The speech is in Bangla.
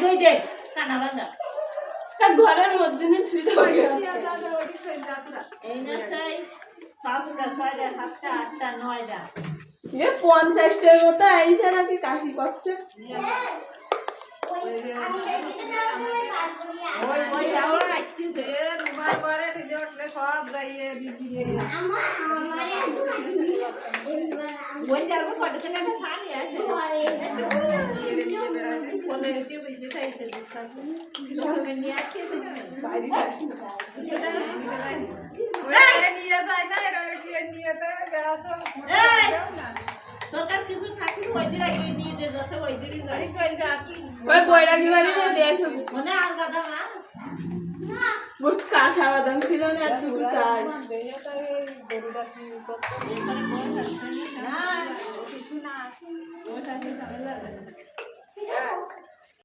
দই দে কানা ভাঙা ঘরের মধ্যে নিয়ে ছুঁই দেবো এই না তাই 5টা 6টা 7টা 8টা 9টা 50টার মতো আইসা নাকি কাশি করছে ওই আবার আসছে দুবার পরে ভিডিও উঠলে সব গাইয়ে দিয়ে ওই যাবো ফটো থেকে একটা পানি আছে ফোনে রেখে বুঝতে চাইছে লোকে নিয়ে আসছে বাইরে ওরা নিয়ে যায় না এরা কি নিয়ে তো বেড়াতো তোর কাছে কিছু থাকলে ওই দিন আগে নিয়ে দে যাতে ওই দিনই যাই চল যা ওই বইটা কি বাড়ি দেখো মনে আর গাদা মা বহুত কাঁচা বাদাম ছিল না এতটুকু তাই গরুটা কি করতে এখানে বসে আছে না কিছু না ওটা ঝামেলা